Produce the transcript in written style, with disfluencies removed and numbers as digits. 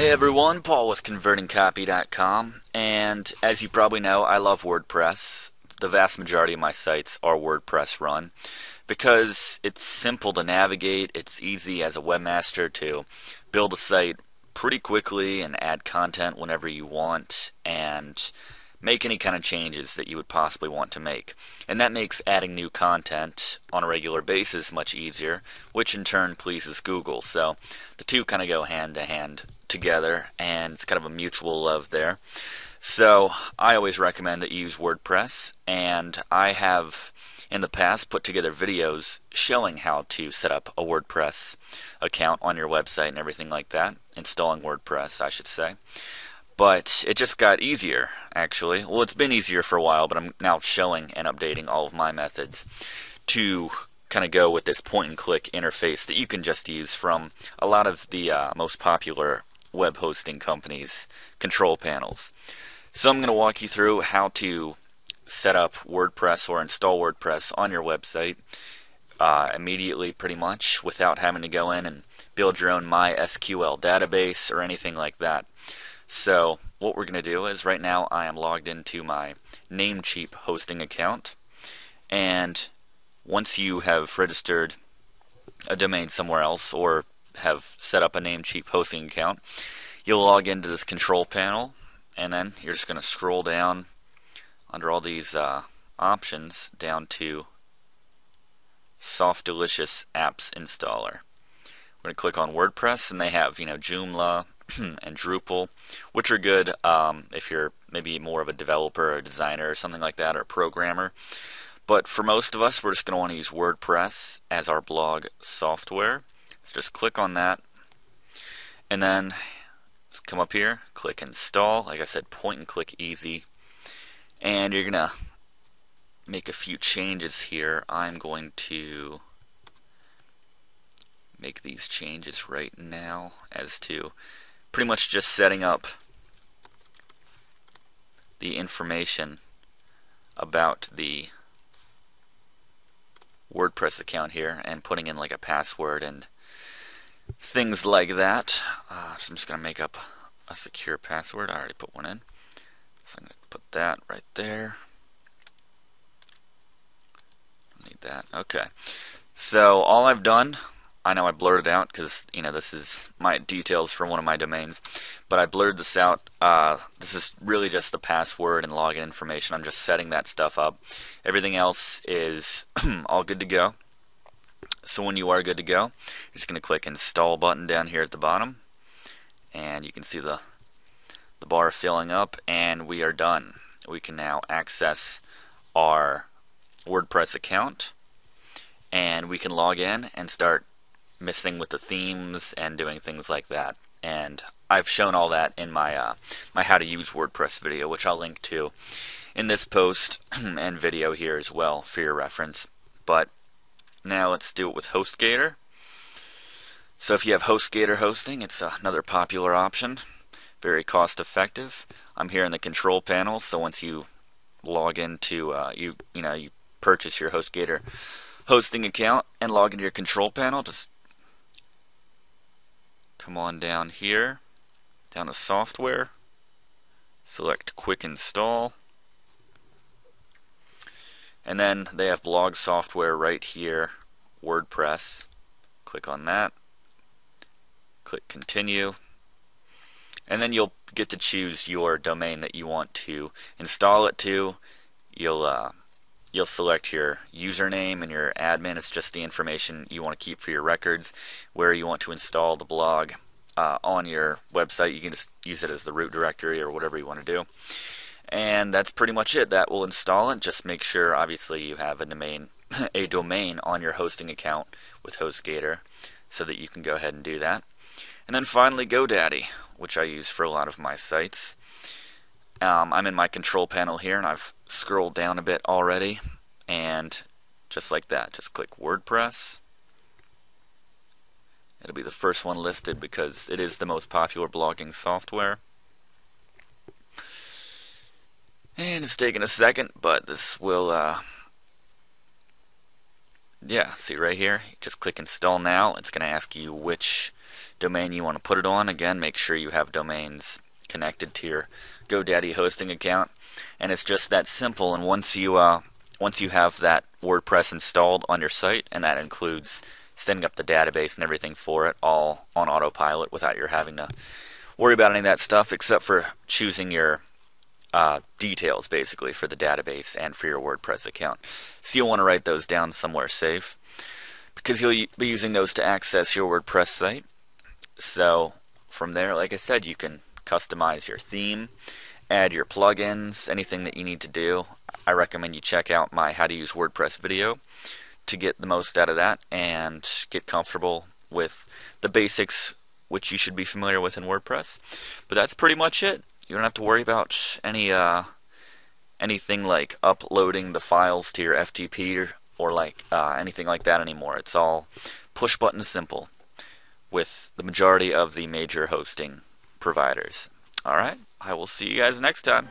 Hey everyone, Paul with ConvertingCopy.com, and as you probably know, I love WordPress. The vast majority of my sites are WordPress run because it's simple to navigate, it's easy as a webmaster to build a site pretty quickly and add content whenever you want and make any kind of changes that you would possibly want to make. And that makes adding new content on a regular basis much easier, which in turn pleases Google. So the two kind of go hand to hand together, and it's kind of a mutual love there. So I always recommend that you use WordPress, and I have in the past put together videos showing how to set up a WordPress account on your website and everything like that, installing WordPress I should say. But it just got easier, actually. Well, it's been easier for a while, but I'm now showing and updating all of my methods to kind of go with this point-and-click interface that you can just use from a lot of the most popular web hosting companies' control panels. So I'm going to walk you through how to set up WordPress or install WordPress on your website immediately, pretty much, without having to go in and build your own MySQL database or anything like that. So what we're going to do is right now I am logged into my Namecheap hosting account, and once you have registered a domain somewhere else or have set up a Namecheap hosting account, you'll log into this control panel, and then you're just going to scroll down under all these options down to Soft Delicious Apps Installer. We're going to click on WordPress, and they have Joomla and Drupal, which are good if you're maybe more of a developer or a designer or something like that, or a programmer. But for most of us, we're just going to want to use WordPress as our blog software. So just click on that, and then just come up here, click install. Like I said, point and click easy. And you're going to make a few changes here. I'm going to make these changes right now as to pretty much just setting up the information about the WordPress account here and putting in like a password and things like that. So I'm just going to make up a secure password. I already put one in. So I'm going to put that right there. Need that. Okay. So all I've done, I know I blurred it out because this is my details for one of my domains, but I blurred this out. This is really just the password and login information. I'm just setting that stuff up. Everything else is all good to go. So when you are good to go, you're just going to click install button down here at the bottom, and you can see the bar filling up, and we are done. We can now access our WordPress account, and we can log in and start messing with the themes and doing things like that. And I've shown all that in my my how to use WordPress video, which I'll link to in this post and video here as well for your reference. But now let's do it with HostGator. So if you have HostGator hosting, it's another popular option, very cost effective. I'm here in the control panel, so once you log into you purchase your HostGator hosting account and log into your control panel, just come on down here, down to software, select quick install, and then they have blog software right here, WordPress. Click on that, click continue, and then you'll get to choose your domain that you want to install it to. You'll select your username and your admin. It's just the information you want to keep for your records. Where you want to install the blog on your website, you can just use it as the root directory or whatever you want to do. And that's pretty much it. That will install it. Just make sure, obviously, you have a domain on your hosting account with HostGator so that you can go ahead and do that. And then finally, GoDaddy, which I use for a lot of my sites. I'm in my control panel here, and I've scrolled down a bit already, and just like that, just click WordPress. It'll be the first one listed because it is the most popular blogging software. And it's taking a second, but this will yeah, see right here, just click install now. It's going to ask you which domain you want to put it on. Again, make sure you have domains connected to your GoDaddy hosting account, and it's just that simple. And once you have that WordPress installed on your site, and that includes setting up the database and everything for it all on autopilot without your having to worry about any of that stuff, except for choosing your details basically for the database and for your WordPress account. So you'll want to write those down somewhere safe, because you'll be using those to access your WordPress site. So from there, like I said, you can customize your theme, add your plugins, anything that you need to do. I recommend you check out my How to Use WordPress video to get the most out of that and get comfortable with the basics, which you should be familiar with in WordPress. But that's pretty much it. You don't have to worry about anything like uploading the files to your FTP or like anything like that anymore. It's all push button simple with the majority of the major hosting providers. Alright, I will see you guys next time.